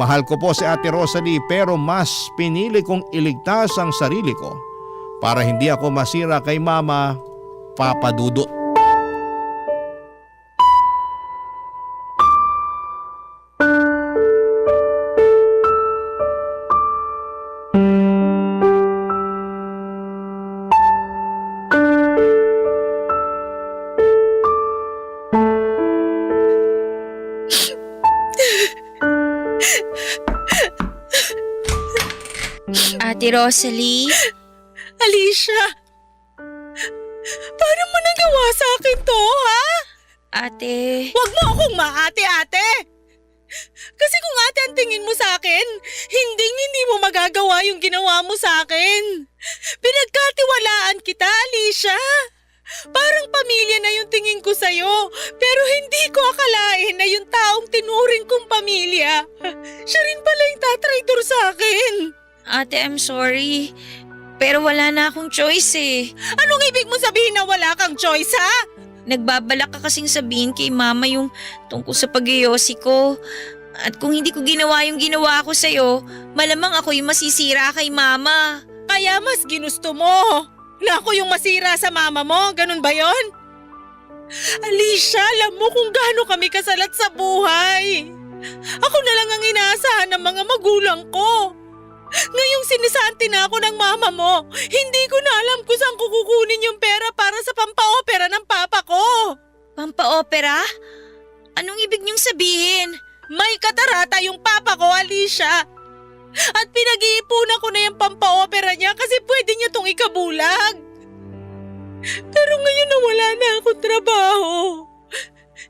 Mahal ko po si Ate Rosalie pero mas pinili kong iligtas ang sarili ko para hindi ako masira kay Mama, Papa Dudut. Ate Rosalie? Alicia! Paano mo nagawa sa akin to, ha? Ate... Huwag mo akong maate-ate! Kasi kung ate ang tingin mo sa akin, hindi mo magagawa yung ginawa mo sa akin. Pinagkatiwalaan kita, Alicia. Parang pamilya na yung tingin ko sa'yo, pero hindi ko akalain na yung taong tinuring kong pamilya, siya rin pala yung tatraitor sa akin. Ate, I'm sorry. Pero wala na akong choice eh. Anong ibig mo sabihin na wala kang choice, ha? Nagbabalak ka kasing sabihin kay Mama yung tungkol sa pag-iyosi ko. At kung hindi ko ginawa yung ginawa ko sa'yo, malamang ako yung masisira kay Mama. Kaya mas ginusto mo na ako yung masira sa mama mo, ganun ba yon? Alicia, alam mo kung gaano kami kasalat sa buhay. Ako na lang ang inaasahan ng mga magulang ko. Ngayong sinisanti na ako ng mama mo, hindi ko na alam kung saan ko kukunin yung pera para sa pampaopera ng papa ko. Pampaopera? Anong ibig niyong sabihin? May katarata yung papa ko, Alicia. At pinag-iipunan ko na yung pampaopera niya kasi pwede niya tong ikabulag. Pero ngayon na wala na akong trabaho.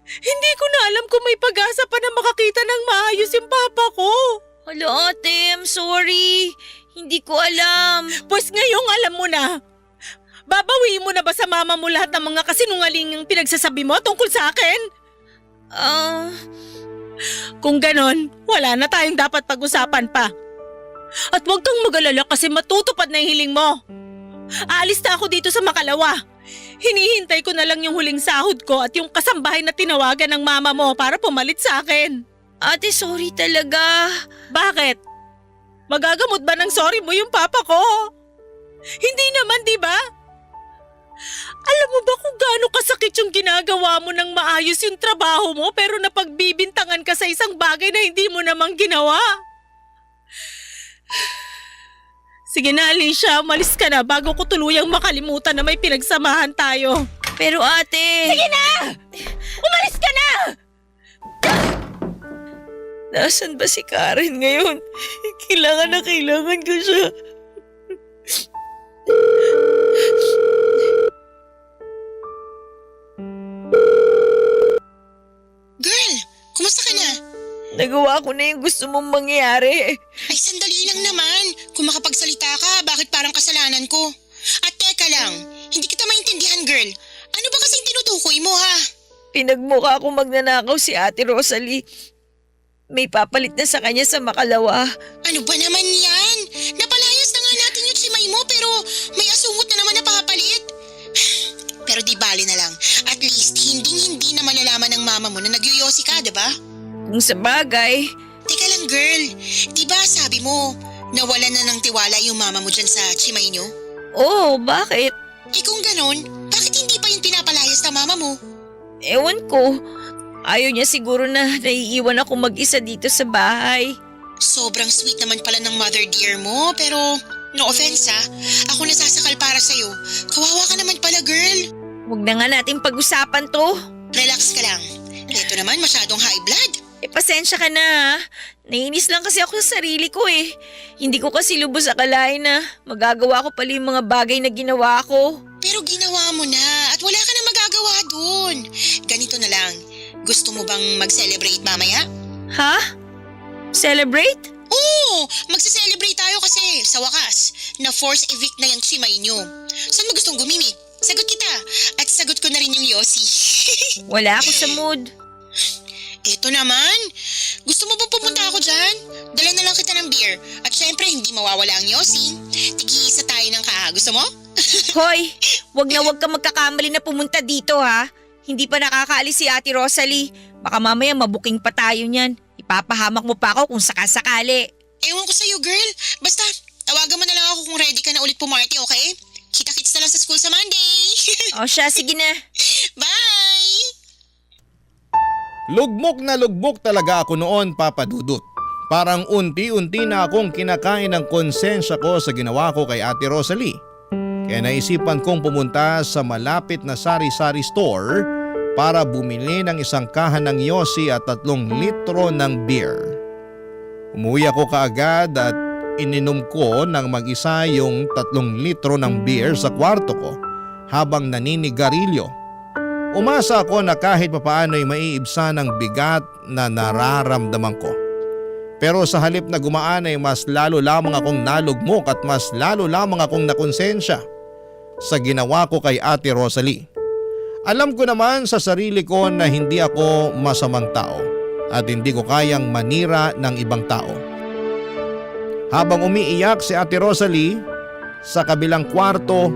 Hindi ko na alam kung may pag-asa pa na makakita ng maayos yung papa ko. Hala ate, I'm sorry. Hindi ko alam. Pues ngayong alam mo na. Babawiin mo na ba sa mama mo lahat ng mga kasinungaling yung pinagsasabi mo tungkol sa akin? Kung ganon, wala na tayong dapat pag-usapan pa. At huwag kang mag-alala kasi matutupad na yung hiling mo. Aalis na ako dito sa Makalawa. Hinihintay ko na lang yung huling sahod ko at yung kasambahay na tinawagan ng mama mo para pumalit sa akin. Ate, sorry talaga. Bakit? Magagamot ba ng sorry mo yung papa ko? Hindi naman, di ba? Alam mo ba kung gaano kasakit yung ginagawa mo ng maayos yung trabaho mo pero napagbibintangan ka sa isang bagay na hindi mo namang ginawa? Sige na, Alicia, umalis ka na bago ko tuluyang makalimutan na may pinagsamahan tayo. Pero ate... Sige na! Umalis ka na! Nasaan ba si Karen ngayon? Kailangan na kailangan ko siya. Girl, kumusta ka na? Nagawa ko na yung gusto mong mangyari. Ay, sandali lang naman. Kung makapagsalita ka, bakit parang kasalanan ko? At teka lang, hindi kita maintindihan, girl. Ano ba kasing tinutukoy mo, ha? Pinagmukha ko magnanakaw si Ate Rosalie. May papalit na sa kanya sa Makalawa. Ano ba naman yan? Napalayas na nga natin yung simay mo pero may asungot na naman na papalit. Pero di bali na lang. At least, hindi na malalaman ng mama mo na nagyoyosi ka, diba? Kung sa bagay, Teka lang girl, di ba sabi mo, nawala na ng tiwala yung mama mo dyan sa chimay nyo? oo, bakit? Eh kung ganon, bakit hindi pa yun pinapalayas ng mama mo? Ewan ko. Ayaw niya siguro na naiiwan ako mag-isa dito sa bahay. Sobrang sweet naman pala ng mother dear mo, pero no offense ha, ako nasasakal para sa'yo. Kawawa ka naman pala girl. Huwag na nga natin pag-usapan to. Relax ka lang. Ito naman masyadong high blood. Pasensya ka na ha. Nainis lang kasi ako sa sarili ko eh. Hindi ko kasi lubos akalain na magagawa ko pala yung mga bagay na ginawa ko. Pero ginawa mo na at wala ka na magagawa dun. Ganito na lang, gusto mo bang mag-celebrate mamaya? Ha? Celebrate? Oo, magse-celebrate tayo kasi sa wakas, na-force evict na yung chimay nyo. Saan mo gustong gumimik? Sagot kita at sagot ko na rin yung Yossi. Wala ako sa mood. Eto naman, gusto mo ba pumunta ako dyan? Dala na lang kita ng beer at syempre hindi mawawala ang Yossi. Tigi-isa tayo ng kaha. Gusto mo? Hoy, wag ka magkakamali na pumunta dito ha. Hindi pa nakakaalis si Ate Rosalie. Baka mamaya mabuking pa tayo niyan. Ipapahamak mo pa ako kung sakasakali. Ewan ko sa'yo girl. Basta, tawagan mo na lang ako kung ready ka na ulit pumarty, okay? Kita-kits na lang sa school sa Monday. O siya, sige na. Bye! Lugmok talaga ako noon, Papa Dudut. Parang unti-unti na akong kinakain ng konsensya ko sa ginawa ko kay Ate Rosalie. Kaya naisipan kong pumunta sa malapit na sari-sari store para bumili ng isang kahan ng Yossi at 3 litro ng beer. Umuwi ako kaagad at ininom ko ng mag-isa yung 3 litro ng beer sa kwarto ko habang naninigarilyo. Umasa ako na kahit papaano ay maiibsa ng bigat na nararamdaman ko. Pero sa halip na gumaan ay mas lalo lamang akong nalugmok at mas lalo lamang akong nakonsensya sa ginawa ko kay Ate Rosalie. Alam ko naman sa sarili ko na hindi ako masamang tao at hindi ko kayang manira ng ibang tao. Habang umiiyak si Ate Rosalie sa kabilang kwarto,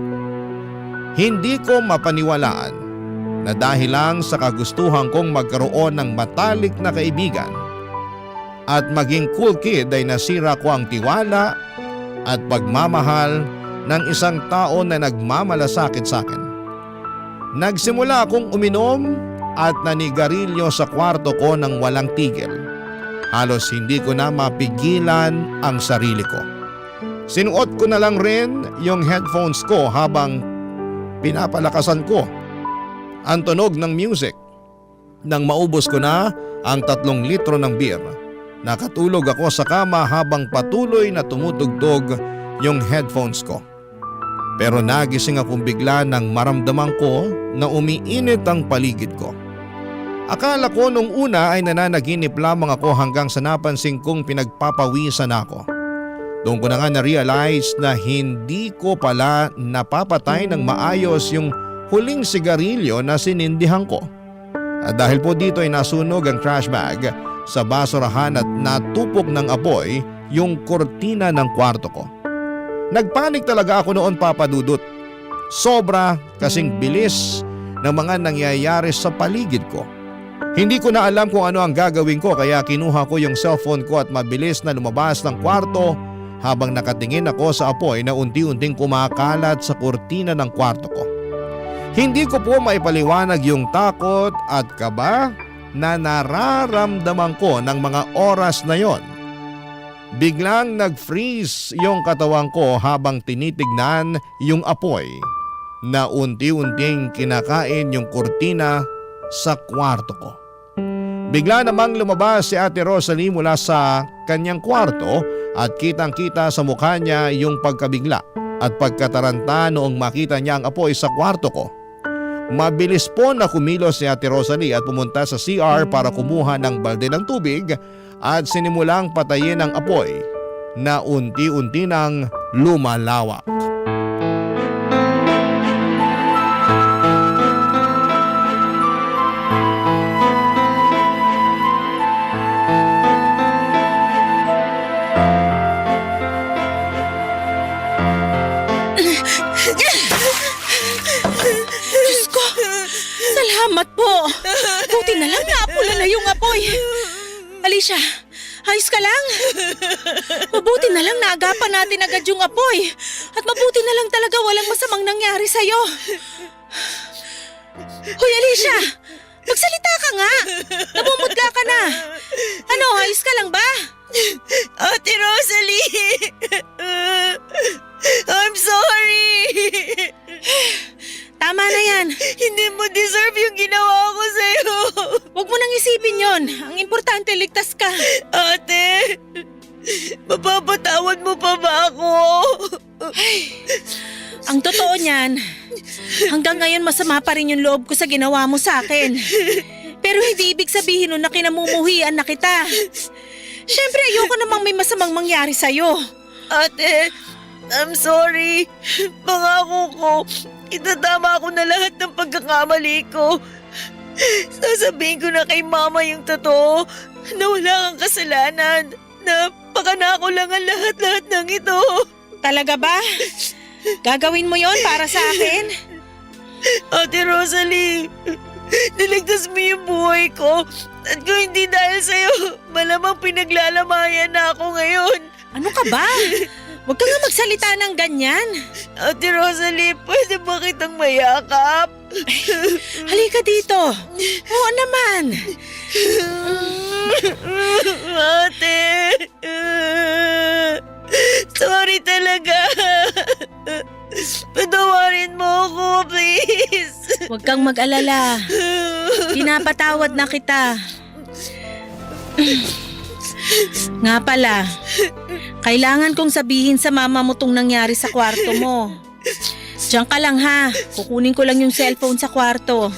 hindi ko mapaniwalaan na dahil lang sa kagustuhan kong magkaroon ng matalik na kaibigan at maging cool kid ay nasira ko ang tiwala at pagmamahal ng isang tao na nagmamalasakit sa akin. Nagsimula akong uminom at nanigarilyo sa kwarto ko ng walang tigil. Halos hindi ko na mapigilan ang sarili ko. Sinuot ko na lang rin yung headphones ko habang pinapalakasan ko ang tunog ng music. Nang maubos ko na ang 3 litro ng beer, nakatulog ako sa kama habang patuloy na tumutugtog yung headphones ko. Pero nagising akong bigla nang maramdaman ko na umiinit ang paligid ko. Akala ko nung una ay nananaginip lamang ako hanggang sa napansin kong pinagpapawisan ako. Doon ko na nga na-realize na hindi ko pala napapatay ng maayos yung huling sigarilyo na sinindihan ko. At dahil po dito ay nasunog ang trash bag sa basurahan at natupok ng apoy yung kortina ng kwarto ko. Nagpanik talaga ako noon, Papa Dudut. Sobra kasing bilis ng mga nangyayari sa paligid ko. Hindi ko na alam kung ano ang gagawin ko kaya kinuha ko yung cellphone ko at mabilis na lumabas ng kwarto habang nakatingin ako sa apoy na unti-unting kumakalat sa kortina ng kwarto ko. Hindi ko po maipaliwanag yung takot at kaba na nararamdaman ko ng mga oras na yon. Biglang nag-freeze yung katawan ko habang tinitignan yung apoy na unti-unting kinakain yung kurtina sa kwarto ko. Bigla namang lumabas si Ate Rosalie mula sa kanyang kwarto at kitang-kita sa mukha niya yung pagkabigla at pagkataranta noong makita niya ang apoy sa kwarto ko. Mabilis po na kumilos si Ate Rosalie at pumunta sa CR para kumuha ng balde ng tubig at sinimulang patayin ang apoy na unti-unti nang lumalawak. Diyos ko, salamat po. Buti na lang napula na yung apoy. Alicia, ayos ka lang? Mabuti na lang naagapan natin agad yung apoy. At mabuti na lang talaga walang masamang nangyari sa'yo. Hoy Alicia, magsalita ka nga. Namumutla ka na. Ano, ayos ka lang ba? Ate Rosalie! I'm sorry! Tama na yan. Hindi mo deserve yung ginawa ko sa'yo. Huwag mo nang isipin yon. Ang importante, ligtas ka. Ate, mapapatawad mo pa ba ako? Ang totoo niyan, hanggang ngayon masama pa rin yung loob ko sa ginawa mo sa akin. Pero hindi ibig sabihin nun na kinamumuhian na kita. Siyempre ayoko namang may masamang mangyari sa'yo. Ate, I'm sorry. Pangako ko, itatama ko na lahat ng pagkakamali ko. Sasabihin ko na kay Mama yung totoo na wala kang kasalanan. Na pakanako lang ang lahat-lahat ng ito. Talaga ba? Gagawin mo yon para sa akin? Ate Rosalie, niligtas mo yung buhay ko. At kung hindi dahil sa'yo, malamang pinaglalamayan na ako ngayon. Ano ka ba? Huwag ka nga magsalita ng ganyan. Ate Rosalie, pwede ba kitang mayakap? Halika dito. Oo naman. Ate, sorry talaga. Patawarin mo ako, please. Huwag kang mag-alala. Pinapatawad na kita. Nga pala, kailangan kong sabihin sa mama mo tong nangyari sa kwarto mo. Diyan ka lang ha. Kukunin ko lang yung cellphone sa kwarto.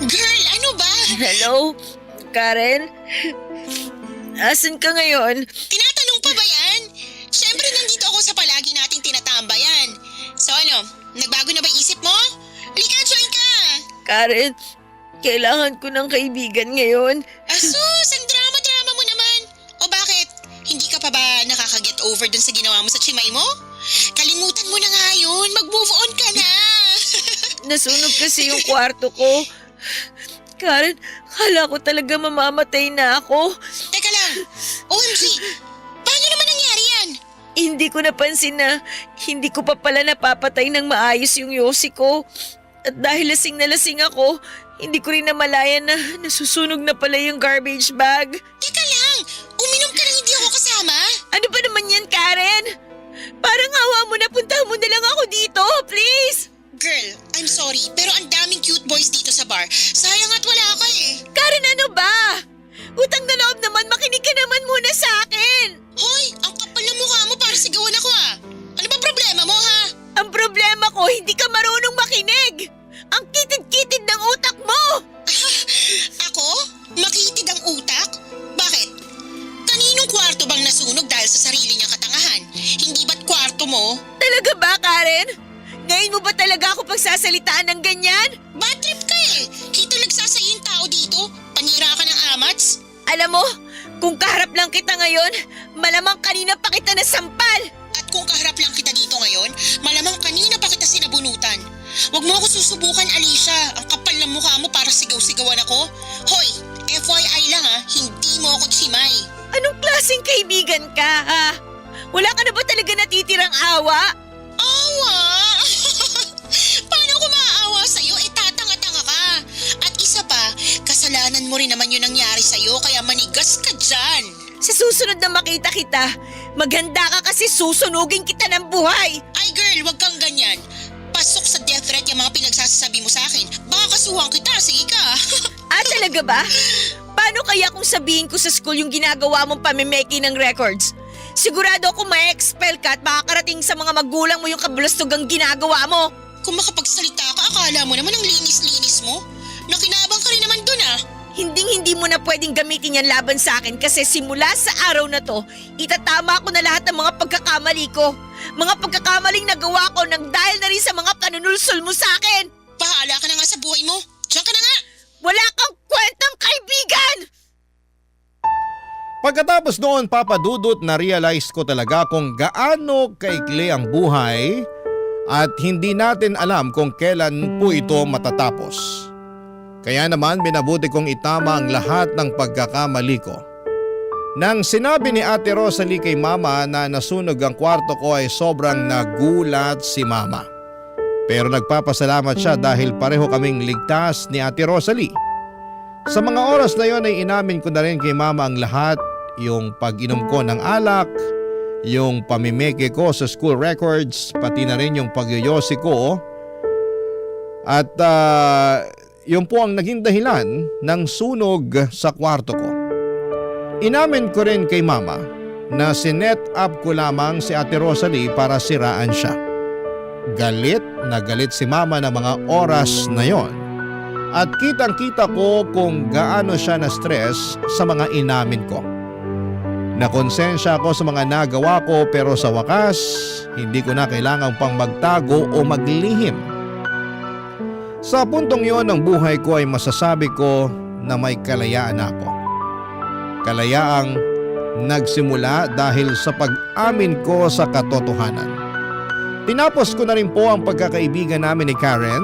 Girl, ano ba? Hello, Karen? Asan ka ngayon? Tinatanong pa ba yan? Siyempre nandito ako sa palagi nating tinatambayan. So ano, nagbago na ba isip mo? Halika, join ka! Karen, kailangan ko ng kaibigan ngayon. Asus, ang drama-drama mo naman. O bakit? Hindi ka pa ba nakaka-get over dun sa ginawa mo sa chimay mo? Kalimutan mo na nga yun. Mag-move on ka na. Nasunog kasi yung kwarto ko. Karen, kala ko talaga mamamatay na ako. Teka lang. OMG, paano naman nangyari yan? Hindi ko napansin na hindi ko pa pala napapatay ng maayos yung yosi ko. At dahil lasing na lasing ako, hindi ko rin namalayan na nasusunog na pala yung garbage bag. Teka lang, uminom ka lang hindi ako kasama? Ano ba naman yan, Karen? Parang awa mo na, puntahan mo na lang ako dito, please! Girl, I'm sorry, pero ang daming cute boys dito sa bar. Sayang at wala ka eh. Karen, ano ba? Utang na loob naman, makinig ka naman muna sa akin! Hoy, ang kapal ng mukha mo para sigawan ako ah. Ano ba problema mo ha? Ang problema ko, hindi ka marunong makinig! Ang kitid-kitid ng utak mo! Ako? Makitid ang utak? Bakit? Kaninong kwarto bang nasunog dahil sa sarili niyang katangahan? Hindi ba't kwarto mo? Talaga ba, Karen? Ngayon mo ba talaga ako pagsasalitaan ng ganyan? Bad trip ka eh. Kita nagsasayo yung tao dito. Panira ka ng amats. Alam mo, kung kaharap lang kita ngayon, malamang kanina pa kita nasampal! At kung kaharap lang kita dito ngayon, malamang kanina pa kita sinabunutan. Huwag mo ako susubukan, Alicia. Ang kapal ng mukha mo para sigaw-sigawan ako. Hoy, FYI lang ha, hindi mo ako chimay. Anong klaseng kaibigan ka, ha? Wala ka na ba talaga natitirang awa? Awa? Paano ko maaawa sa'yo? Eh tatanga-tanga ka. At isa pa, kasalanan mo rin naman yung nangyari sa'yo kaya manigas ka dyan. Sa susunod na makita kita, maghanda ka kasi susunugin kita ng buhay! Ay girl, wag kang ganyan. Pasok sa death threat yung mga pinagsasabi mo sa akin. Baka kasuhan kita, sige ka. Talaga ba? Paano kaya kung sabihin ko sa school yung ginagawa mong pamimeki ng records? Sigurado ako ma-expel ka at makakarating sa mga magulang mo yung kabulastugang ginagawa mo. Kung makapagsalita ka, akala mo naman ang linis-linis mo. Nakinabang ka rin naman dun ah. Hinding-hindi mo na pwedeng gamitin yan laban sa akin kasi simula sa araw na to, itatama ko na lahat ng mga pagkakamali ko. Mga pagkakamaling nagawa ko nang dahil na rin sa mga panunulsol mo sa akin. Bahala ka na nga sa buhay mo. Diyan ka na nga. Wala kang kwentang kaibigan! Pagkatapos noon, Papa Dudut, na-realize ko talaga kung gaano kaikli ang buhay at hindi natin alam kung kailan po ito matatapos. Kaya naman minabuti kong itama ang lahat ng pagkakamali ko. Nang sinabi ni Ate Rosalie kay Mama na nasunog ang kwarto ko ay sobrang nagulat si Mama. Pero nagpapasalamat siya dahil pareho kaming ligtas ni Ate Rosalie. Sa mga oras na yon ay inamin ko na rin kay Mama ang lahat, yung pag-inom ko ng alak, yung pamimeke ko sa school records, pati na rin yung pagyoyosi ko. At yun po ang naging dahilan ng sunog sa kwarto ko. Inamin ko rin kay Mama na sinet up ko lamang si Ate Rosalie para siraan siya. Galit na galit si Mama ng mga oras na yon. At kitang-kita ko kung gaano siya na-stress sa mga inamin ko. Nakonsensya ako sa mga nagawa ko pero sa wakas, hindi ko na kailangang pang magtago o maglihim. Sa puntong yon ng buhay ko ay masasabi ko na may kalayaan ako. Kalayaang nagsimula dahil sa pag-amin ko sa katotohanan. Tinapos ko na rin po ang pagkakaibigan namin ni Karen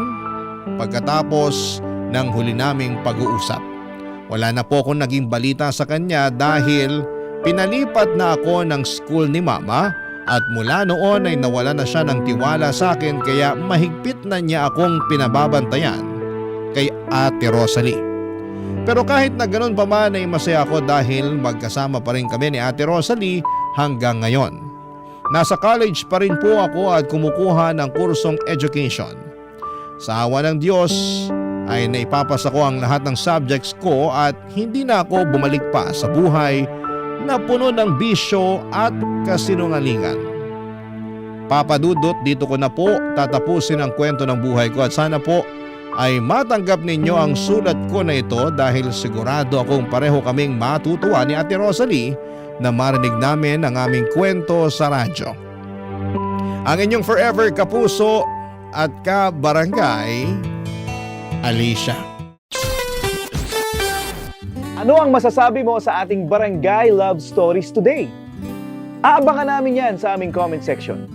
pagkatapos ng huli naming pag-uusap. Wala na po akong naging balita sa kanya dahil pinalipat na ako ng school ni Mama at mula noon ay nawala na siya ng tiwala sa akin kaya mahigpit na niya akong pinababantayan kay Ate Rosalie. Pero kahit na ganun pa man ay masaya ako dahil magkasama pa rin kami ni Ate Rosalie hanggang ngayon. Nasa college pa rin po ako at kumukuha ng kursong education. Sa awa ng Diyos ay naipapasa ko ang lahat ng subjects ko at hindi na ako bumalik pa sa buhay na puno ng bisyo at kasinungalingan. Papa Dudut, dito ko na po tatapusin ang kwento ng buhay ko at sana po ay matanggap ninyo ang sulat ko na ito dahil sigurado akong pareho kaming matutuwa ni Ate Rosalie na marinig namin ang aming kwento sa radyo. Ang inyong forever kapuso at kabarangay, Alicia. Ano ang masasabi mo sa ating Barangay Love Stories today? Aabangan namin yan sa aming comment section.